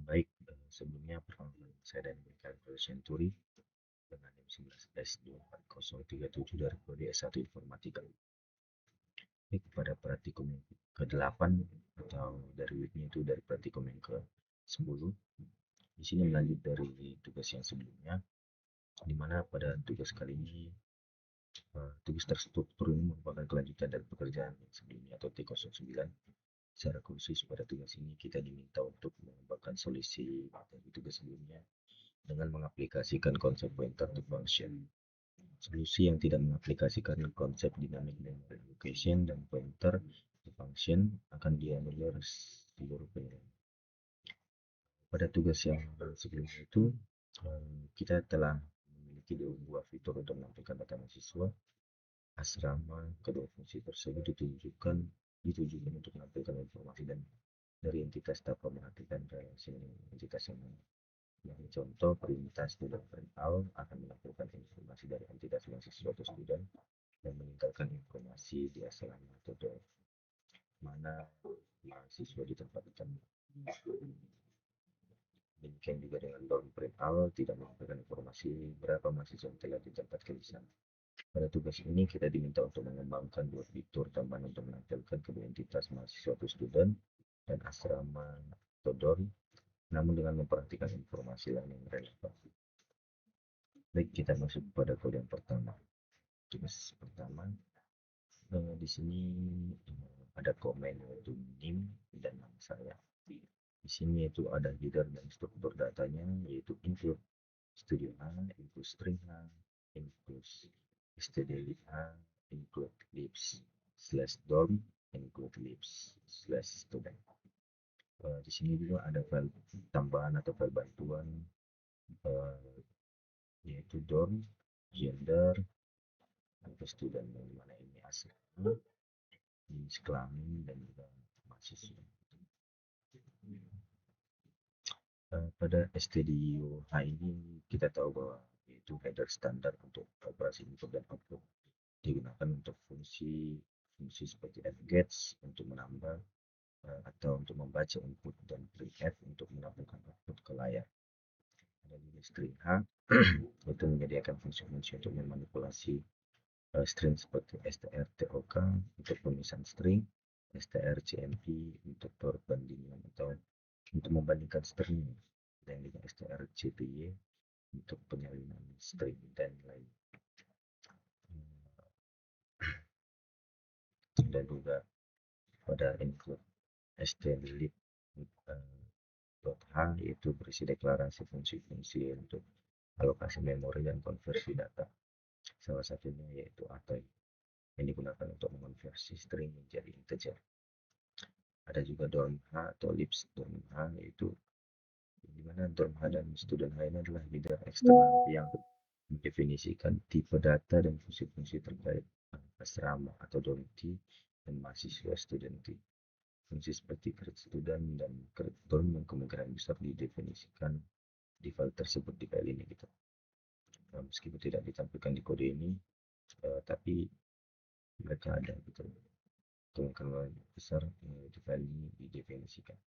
Baik, sebelumnya perkenalkan saya dan Michael Century dengan NIM 11S24037 dari Prodi S1 Informatika. Baik, pada praktikum yang ke-8 atau dari weeknya itu dari praktikum yang ke-10. Di sini melanjut dari tugas yang sebelumnya, di mana pada tugas kali ini tugas terstruktur ini merupakan kelanjutan dari pekerjaan yang sebelumnya atau T09. Secara khusus pada tugas ini kita diminta untuk mengembangkan solusi dari tugas sebelumnya dengan mengaplikasikan konsep pointer to function. Solusi yang tidak mengaplikasikan konsep dynamic memory allocation dan pointer to function akan dianulir seluruh penilaian. Pada tugas yang sebelumnya itu, kita telah memiliki dua buah fitur untuk menampilkan data mahasiswa asrama. Kedua fungsi tersebut ditujukan untuk menampilkan informasi dan dari entitas tanpa memperhatikan relasi entitas yang lain. Contoh, perintah student print out akan melakukan informasi dari entitas mahasiswa atau student dan meninggalkan informasi di asrama atau mana mahasiswa ditempatkan. Demikian juga dengan dorm print out tidak memberikan informasi berapa mahasiswa yang telah ditempatkan di sana. Pada tugas ini kita diminta untuk mengembangkan dua fitur tambahan untuk menampilkan kedua entitas mahasiswa atau student dan asrama atau dorm, namun dengan memperhatikan informasi lain yang relevan. Baik, kita masuk pada kode yang pertama. Tugas pertama, di sini ada komen yaitu NIM dan nama saya. Di sini itu ada header dan struktur datanya yaitu include studio A, include string A, include std A, include libs slash dorm, include libs slash student. Di sini juga ada file tambahan atau file bantuan yaitu dorm, gender, atau student yang mana ini asrama, jenis kelamin dan juga mahasiswa. Pada STDIO ini kita tahu bahwa itu header standar untuk operasi input dan output digunakan untuk fungsi seperti fgets untuk menambah atau untuk membaca input dan printf untuk menampilkan output ke layar. Ada juga string H itu menyediakan fungsi-fungsi untuk memanipulasi string seperti strtok untuk pemisahan string, strcmp untuk perbandingan atau untuk membandingkan string, dan juga strcpy untuk penyalinan string dan lain. Dan juga pada include strlib .h yaitu berisi deklarasi fungsi-fungsi untuk alokasi memori dan konversi data. Salah satunya yaitu array yang digunakan untuk mengonversi string menjadi integer. Ada juga dormh atau libs dormh yaitu di mana dormh dan student H ini adalah header eksternal yang mendefinisikan tipe data dan fungsi-fungsi terkait asrama atau dorm dan mahasiswa student. Fungsi seperti create student dan create dorm yang kemungkinan besar didefinisikan di file tersebut di file ini gitu. Meskipun tidak ditampilkan di kode ini, tapi mereka ada gitu. Kemungkinan besar di file ini didefinisikan.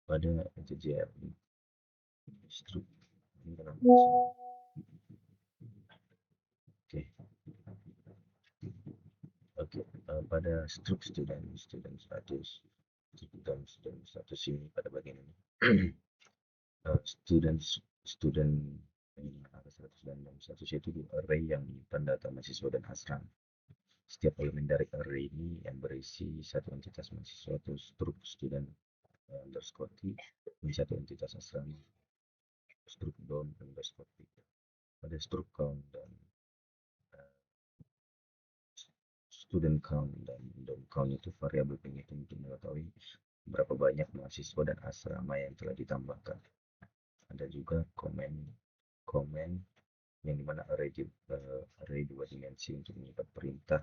Pada integer struct ini kenapa Oke, pada struct student status ini pada bagian ini student ada 100 dan 100 yaitu array yang menyimpan data mahasiswa dan asrama. Setiap elemen dari array ini yang berisi satu entitas mahasiswa atau struct student underscore t dan satu entitas asrama struct dorm underscore t. Pada struct count dan student count dan dorm count itu variabel penghitung untuk mengetahui berapa banyak mahasiswa dan asrama yang telah ditambahkan. Ada juga komen yang dimana array dua dimensi untuk menyimpan perintah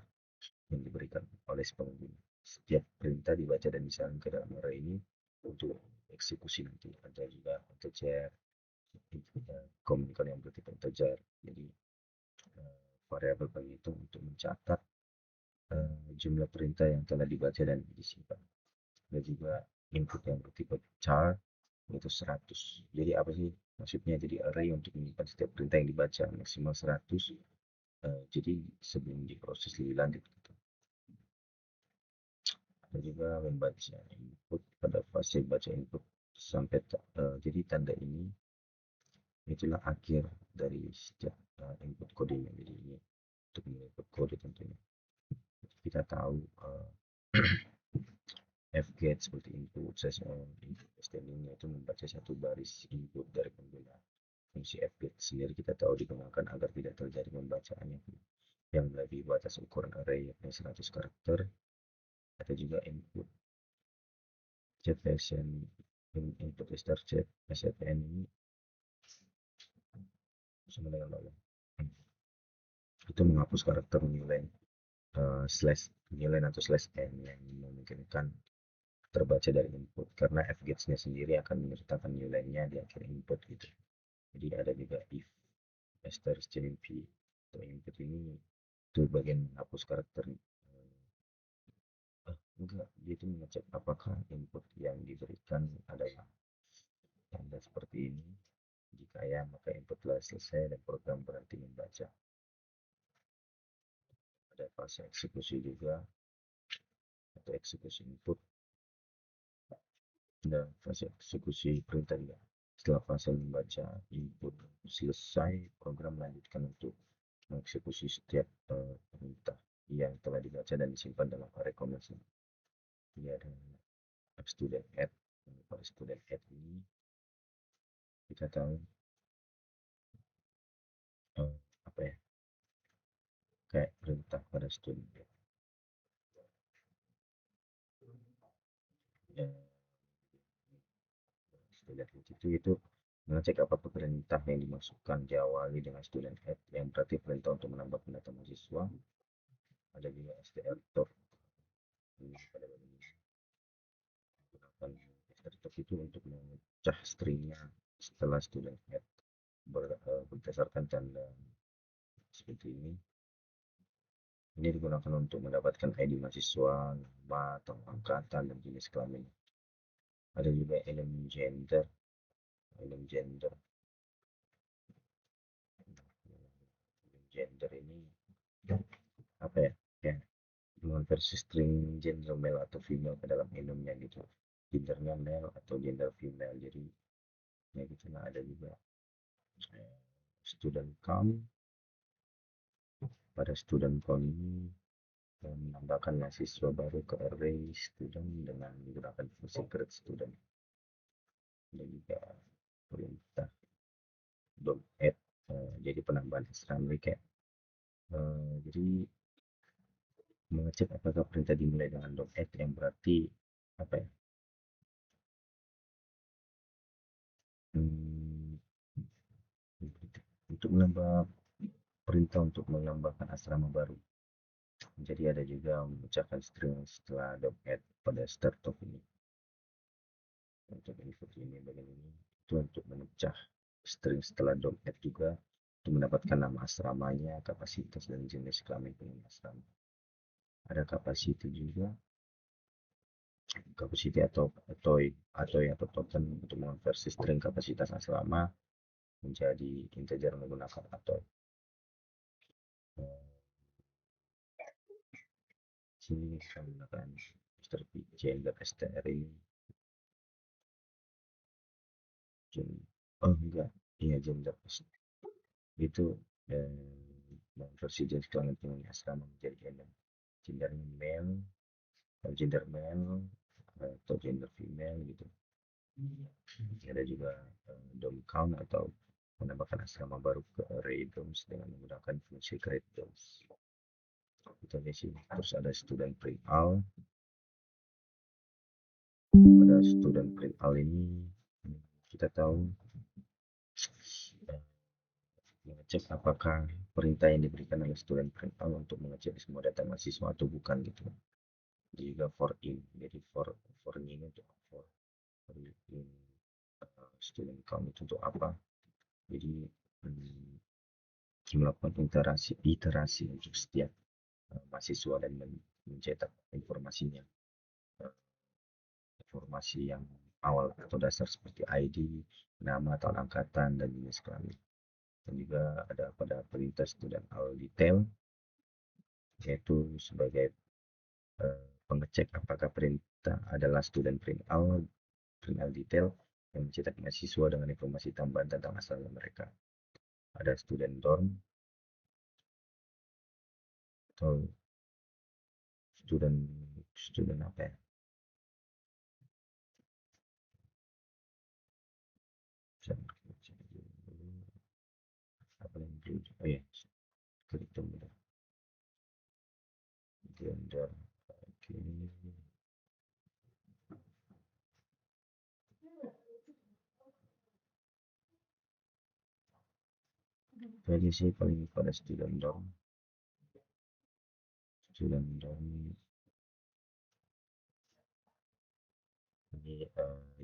yang diberikan oleh pengguna. Setiap perintah dibaca dan disalin ke dalam array ini untuk eksekusi nanti. Ada juga integer, komunikan yang bertipe integer. Jadi variabel penghitung untuk mencatat jumlah perintah yang telah dibaca dan disimpan. Ada juga input yang bertipe char, yaitu 100. Jadi apa sih maksudnya? Jadi array untuk menyimpan setiap perintah yang dibaca maksimal 100. Jadi sebelum diproses lebih lanjut gitu. Ada juga membaca input pada fase baca input sampai jadi tanda ini itulah akhir dari setiap input kodenya. Jadi ini untuk input kode tentunya. Jadi kita tahu fget seperti input session, input standingnya itu membaca satu baris input dari pengguna. Fungsi fget sendiri kita tahu digunakan agar tidak terjadi pembacaan yang melebihi batas ukuran array yakni 100 karakter. Ada juga input chat version, input start chat SFN ini sama dengan lalu. Itu menghapus karakter new line slash new line atau slash n yang memungkinkan terbaca dari input, karena fgets-nya sendiri akan menyertakan new line-nya di akhir input gitu. Jadi ada juga if asterisk p atau input ini itu bagian menghapus karakter enggak, dia itu mengecek apakah input yang diberikan adalah tanda seperti ini. Jika ya, maka input telah selesai dan program berhenti membaca. Ada fase eksekusi juga atau eksekusi input dan fase eksekusi perintah juga. Setelah fase membaca input selesai, program melanjutkan untuk mengeksekusi setiap perintah yang telah dibaca dan disimpan dalam array kombinasi. Ini ada student add. Pada student add ini kita tahu apa ya, kayak perintah pada student add. Ya, student add itu mengecek apakah perintah yang dimasukkan diawali dengan student add yang berarti perintah untuk menambahkan data mahasiswa. Ada juga strtor ini pada bagian ini menggunakan strtor itu untuk memecah stringnya setelah student add berdasarkan tanda seperti ini. Ini digunakan untuk mendapatkan ID mahasiswa, nama, atau angkatan, dan jenis kelamin. Ada juga elemen gender. Elemen gender. Gender ini apa ya? Ya, mengonversi string gender male atau female ke dalam enumnya gitu. Gendernya male atau gender female. Jadi ya gitu lah. Ada juga student count. Pada student count ini menambahkan mahasiswa baru ke array student dengan menggunakan fungsi create student. Dan juga perintah add, jadi penambahan extra kayak jadi mengecek apakah perintah dimulai dengan add yang berarti apa ya, untuk menambah perintah untuk menambahkan asrama baru. Jadi ada juga memecahkan string setelah add pada start of ini. Untuk input ini bagian ini itu untuk memecah string setelah add juga untuk mendapatkan nama asramanya, kapasitas, dan jenis kelamin penghuni asrama. Ada kapasiti juga, kapasiti atau token untuk mengonversi string kapasitas asrama menjadi integer menggunakan atau. Sini kita menggunakan gender str ini. Oh enggak, iya gender itu versi jenis kelamin penghuni asrama menjadi gendernya male, atau gender male atau gender female gitu. Ada juga dom count atau menambahkan asrama baru ke array doms dengan menggunakan fungsi create doms. Itu aja sih. Terus ada student print all. Pada student print all ini kita tahu mengecek apakah perintah yang diberikan oleh student print all untuk mengecek semua data mahasiswa atau bukan gitu. Juga for in, jadi for ini untuk for in student count itu untuk apa? Jadi melakukan iterasi untuk setiap mahasiswa dan mencetak informasinya, eh, informasi yang awal atau dasar seperti ID, nama atau angkatan, dan jenis kelamin. Dan juga ada pada perintah student all detail, yaitu sebagai pengecek apakah perintah adalah student print all detail yang mencetak mahasiswa dengan informasi tambahan tentang asal mereka. Ada student dorm atau student student apa ya? Apa yang perlu? Oh ya, klik dulu. Student dorm. Oke. Jadi sih paling pada student dorm ini,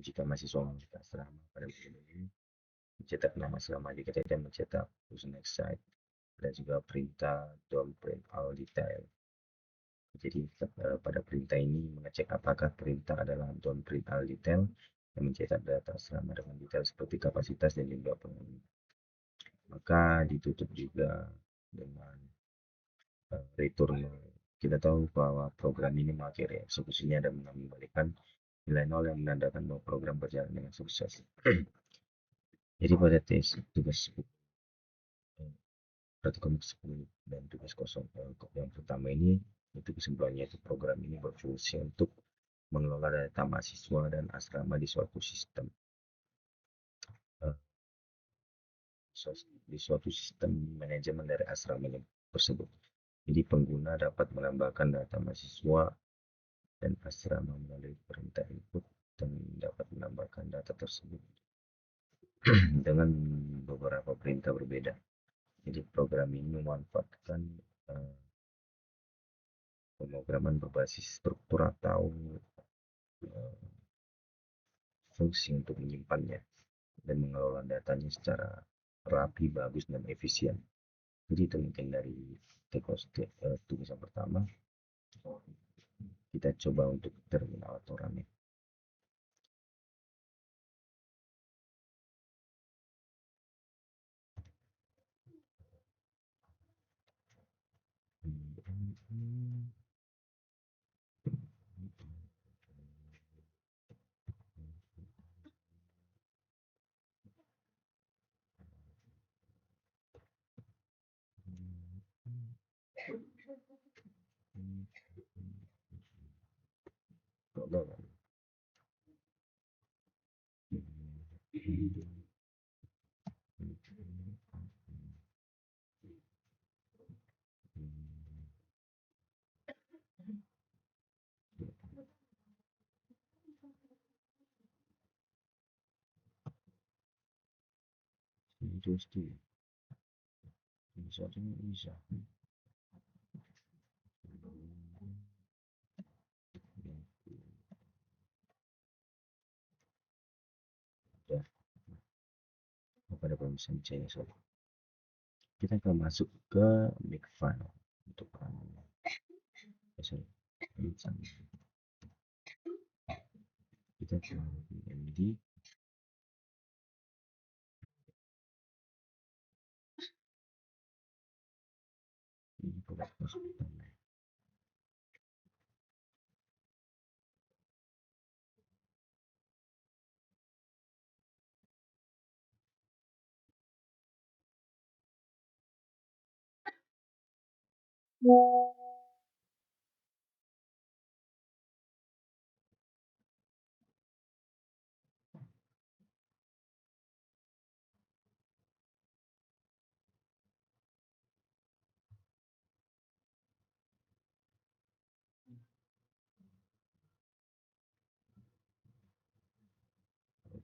jika mahasiswa memiliki asrama pada bulan ini mencetak nama asrama, jika tidak mencetak who's next site, dan juga perintah dorm print all detail. Jadi pada perintah ini mengecek apakah perintah adalah dorm print all detail yang mencetak data asrama dengan detail seperti kapasitas dan jumlah penghuni. Maka ditutup juga dengan return. Kita tahu bahwa program ini mengakhiri eksekusinya dan mengembalikan nilai nol yang menandakan bahwa program berjalan dengan sukses. Jadi pada tugas praktikum 10 dan tugas kosong yang pertama ini, itu kesimpulannya itu program ini berfungsi untuk mengelola data mahasiswa dan asrama di suatu sistem, eh, di suatu sistem manajemen dari asrama tersebut. Jadi pengguna dapat menambahkan data mahasiswa dan asrama melalui perintah input dan dapat menambahkan data tersebut dengan beberapa perintah berbeda. Jadi program ini memanfaatkan uh, pemrograman berbasis struktur atau uh, fungsi untuk menyimpannya dan mengelola datanya secara rapi, bagus, dan efisien. Jadi itu mungkin dari tugas yang pertama. Kita coba untuk terminal aturannya. Terus bisa bisa. Ya, pada pemeriksaan saya soal. Kita akan masuk ke Makefile untuk sorry, kita ke MD. Ini produk hospital.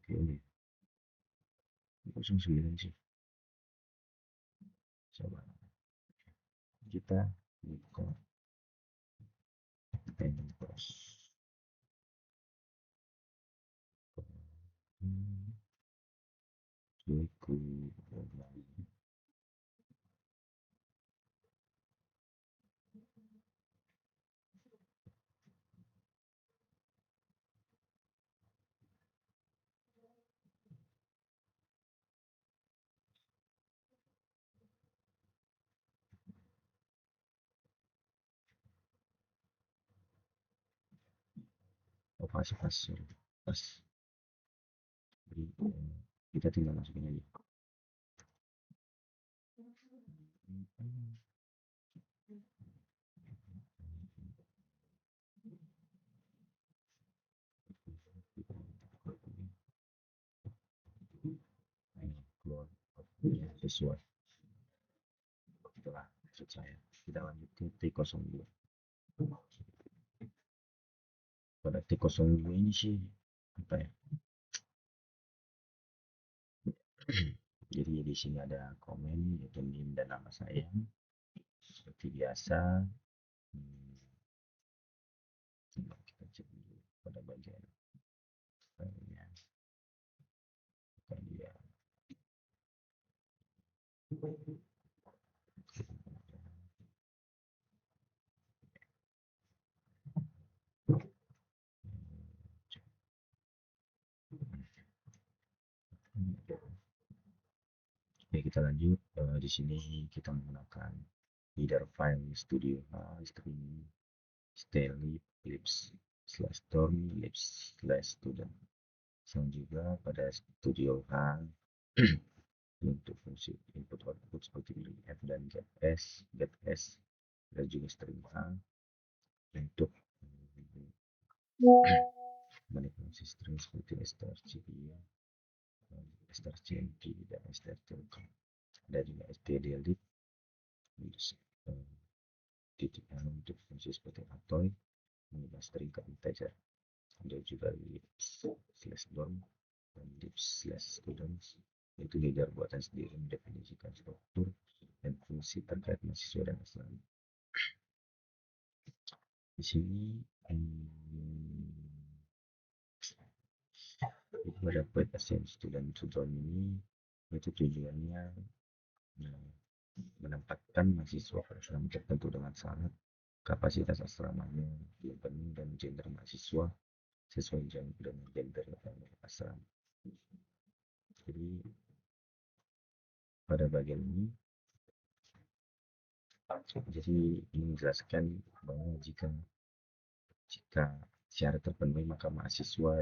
Oke, ini 09 sih. Coba kita buka Pempros. Suku pas pas. Jadi kita tinggal masukin aja. Ini keluar outputnya sesuai. Itulah maksud saya. Kita lanjut ke T02. Pada T02 ini sih apa ya? Jadi di sini ada komen yaitu NIM dan nama saya. Seperti biasa, coba kita cek dulu pada bagian filenya. Dia Oke, kita lanjut. Di sini kita menggunakan either file studio streaming style lips slash storm lips slash student. Sama juga pada studio untuk fungsi input output seperti f dan get s dan juga string untuk manipulasi string seperti strcpy, strcmp dan strcmp. Ada juga stdlib titik untuk fungsi seperti atoy mengubah string ke integer. Ada juga lips slash dorm dan lips slash students, itu header buatan sendiri mendefinisikan struktur dan fungsi terkait mahasiswa dan asrama. Di sini itu ada point assign student tutor ini, itu tujuannya menempatkan mahasiswa pada asrama tertentu dengan syarat kapasitas asramanya belum penuh dan gender mahasiswa sesuai dengan gender asrama. Jadi pada bagian ini jadi ini menjelaskan bahwa jika syarat terpenuhi maka mahasiswa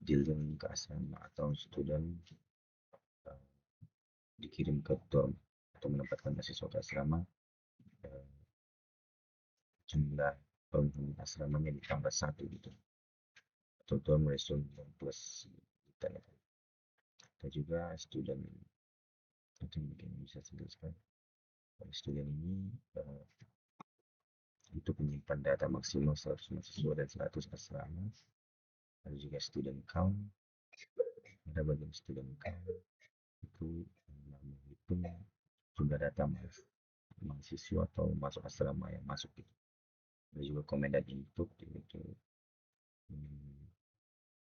dikirim ke asrama atau student dikirim ke dorm atau menempatkan mahasiswa ke asrama, jumlah penghuni asramanya ditambah 1 gitu, atau dorm ratio plus kita lihat. Ada juga student itu mungkin bisa jelaskan. Pada student ini itu menyimpan data maksimal 100 mahasiswa dan 100 asrama. Ada juga student count. Ada bagian student count itu menghitung jumlah data mahasiswa atau masuk asrama yang masuk gitu. Ada juga komen dan input itu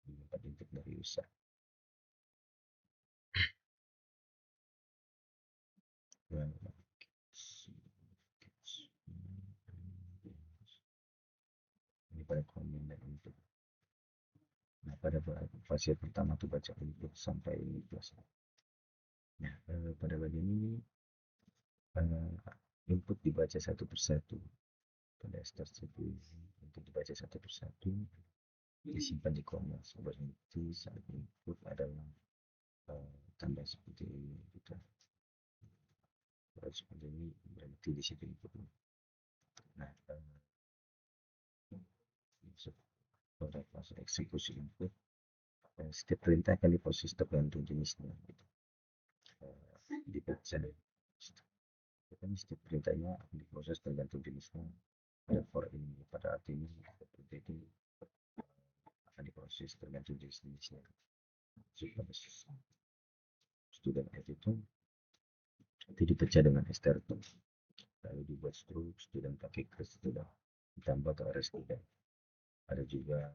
dapat input dari user. Ini pada komen dan input. Nah, pada fase pertama itu baca input sampai ini plus. Nah, pada bagian ini input dibaca satu persatu. Pada start CPU untuk dibaca satu persatu, disimpan di koma. Berhenti saat input adalah tanda seperti ini gitu. Seperti ini berhenti di situ input. Nah, pada fase eksekusi input, setiap perintah akan diproses tergantung jenisnya gitu. Dibaca setiap perintahnya akan diproses tergantung jenisnya. Pada for ini pada arti ini perintah itu akan diproses tergantung jenisnya. Student add itu dipecah dengan str2, lalu dibuat struk student pakai keras student ditambah ke array student. Ada juga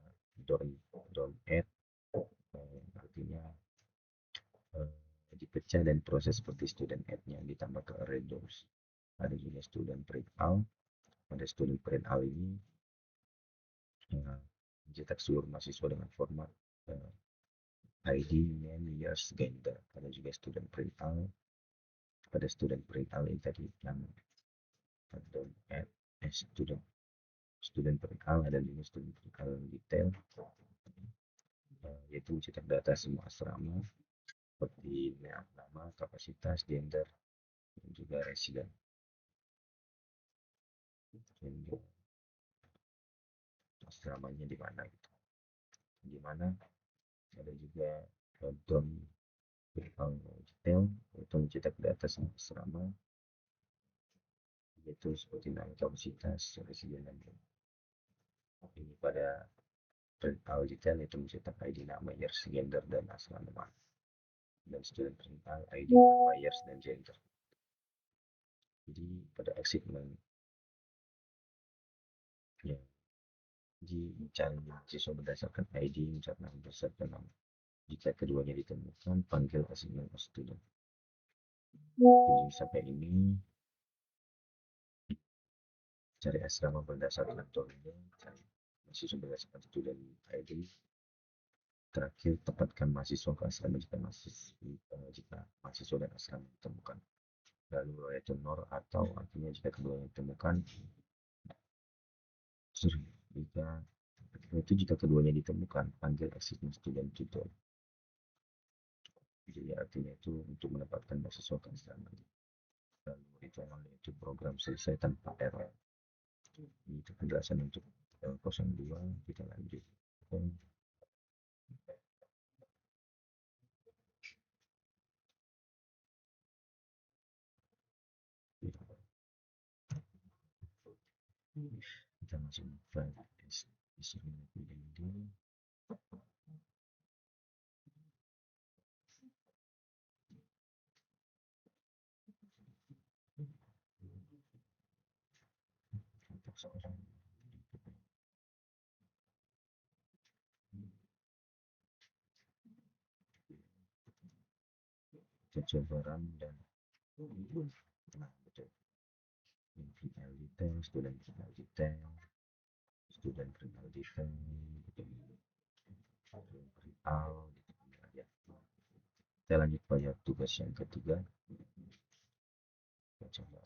don't add, artinya dipecah dan proses seperti student add-nya ditambah ke array doors. Ada juga student print out. Pada student print out ini mencetak seluruh mahasiswa dengan format ID, name, years, gender. Ada juga student print out. Pada student print out ini tadi yang don't add student student perihal, ada juga student perihal detail, yaitu mencetak data semua asrama seperti nama, kapasitas, gender, dan juga residen. Gender asramanya di mana gitu. Di mana ada juga dorm perihal detail, yaitu mencetak data semua asrama, yaitu seperti nama, kapasitas, residen, dan ini pada perihal detail itu mencetak ID, nama, years, gender, dan asrama, dan student perihal ID, nama, years, dan gender. Jadi pada achievement ya, mencari mahasiswa berdasarkan ID, mencari nama berdasarkan nama. Jika keduanya ditemukan, panggil assignment of student. Jadi sampai ini cari asrama berdasarkan dormnya, cari mahasiswa berdasarkan student ID. Terakhir, tempatkan mahasiswa ke asrama jika mahasiswa dan asrama ditemukan. Lalu yaitu NOR atau artinya jika keduanya ditemukan, jika keduanya ditemukan, panggil assistant student tutor. Jadi artinya itu untuk mendapatkan mahasiswa ke asrama. Lalu itu program selesai tanpa error. Itu penjelasan untuk 02. Kita lanjut. Kita masuk file SRMPDD. Kita coba run dan nah betul. Final detail, student final detail, student final detail, real, aja. Kita lanjut pada tugas yang ketiga. Kita coba.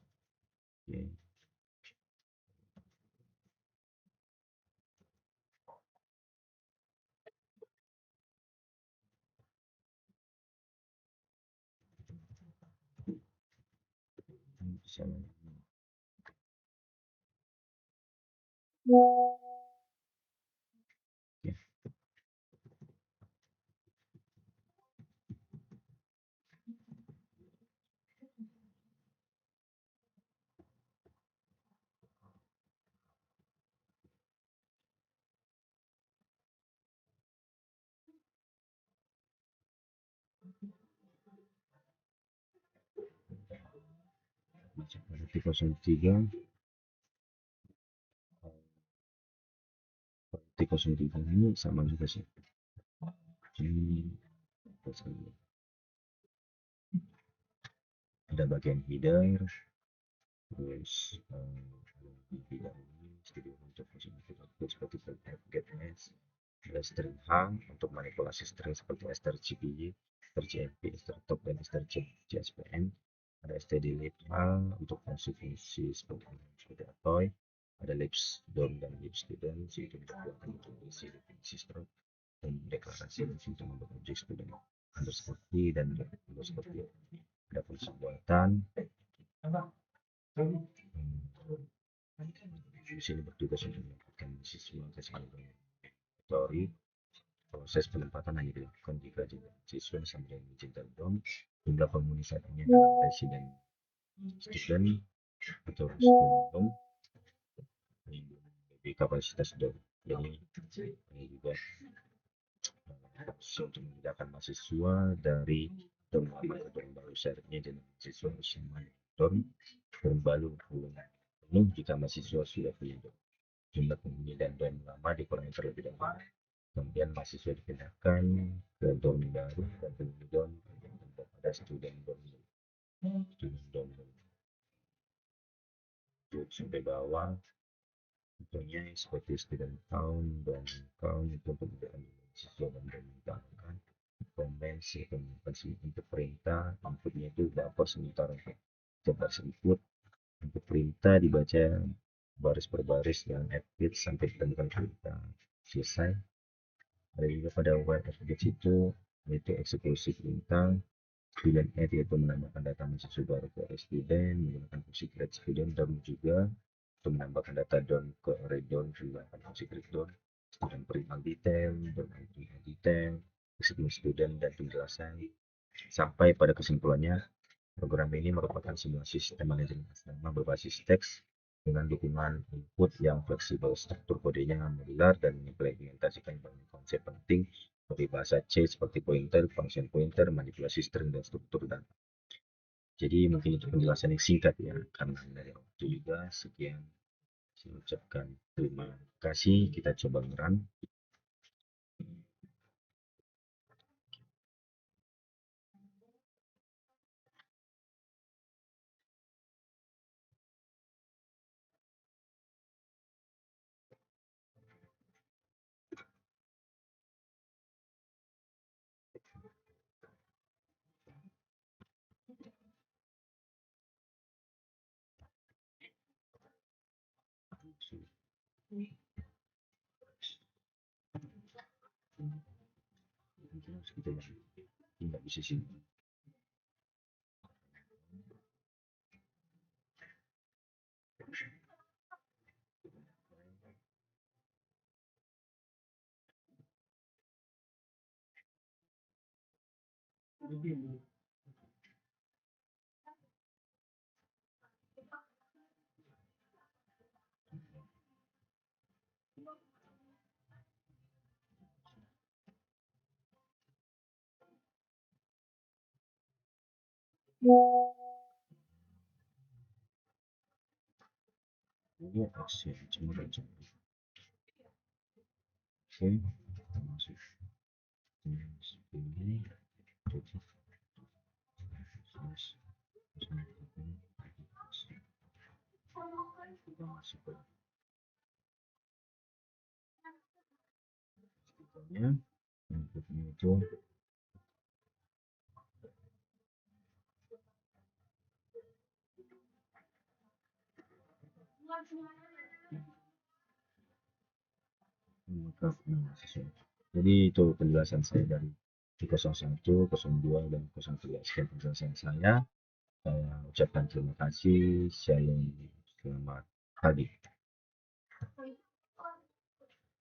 Oke. Bisa pada T03. T03 ini sama juga sih. Ini ada bagian header, terus di header ini studio untuk fungsi seperti getS, ada string hang untuk manipulasi string seperti strcpy, strcmp, strtop, dan strcspn. Ada stdlib untuk fungsi-fungsi seperti atoy, ada libs dom dan libs student, itu digunakan untuk isi definisi stroke dan deklarasi fungsi untuk membuat objek student underscore t dan underscore t. Ada fungsi buatan. Fungsi ini bertugas untuk mendapatkan siswa ke teori. Proses penempatan hanya dilakukan jika siswa sama dengan izin dan dom. Jumlah penghuni saat ini adalah resident student atau student dom. Lebih kapasitas dom. Jadi ini juga untuk membedakan mahasiswa dari dorm lama ke dorm baru. Syaratnya adalah mahasiswa bersama dorm baru penuh jika mahasiswa sudah punya dorm. Jumlah penghuni dan dorm lama dikurangi terlebih dahulu. Kemudian mahasiswa dipindahkan ke dorm baru dan penghuni dorm pada student dorm. Sampai bawah contohnya seperti student count dan count itu pembedaan mahasiswa dan dorm ditambahkan. Konvensi untuk perintah inputnya itu berapa sementara untuk coba input untuk perintah dibaca baris per baris dan edit sampai temukan kita selesai. Ada juga pada web application itu eksekusi perintah student add, yaitu menambahkan data mahasiswa baru ke student menggunakan fungsi create student, dan juga untuk menambahkan data down ke array down juga akan fungsi create down, student print all detail, down all detail, eksekusi student, dan penjelasan. Sampai pada kesimpulannya, program ini merupakan sebuah sistem manajemen asrama berbasis teks dengan dukungan input yang fleksibel. Struktur kodenya modular dan mengimplementasikan banyak konsep penting seperti bahasa C seperti pointer, function pointer, manipulasi string, dan struktur data. Jadi mungkin itu penjelasan yang singkat ya, karena dari waktu juga. Sekian, saya ucapkan terima kasih. Kita coba ngeran. Kita nggak bisa sih. Ini action cuma oke, kita masuk ini kita masuk ke berikutnya. Berikutnya itu mahasiswa. Jadi itu penjelasan saya dari 01, 02, dan 03. Sekian penjelasan saya. Saya ucapkan terima kasih. Shalom, selamat pagi.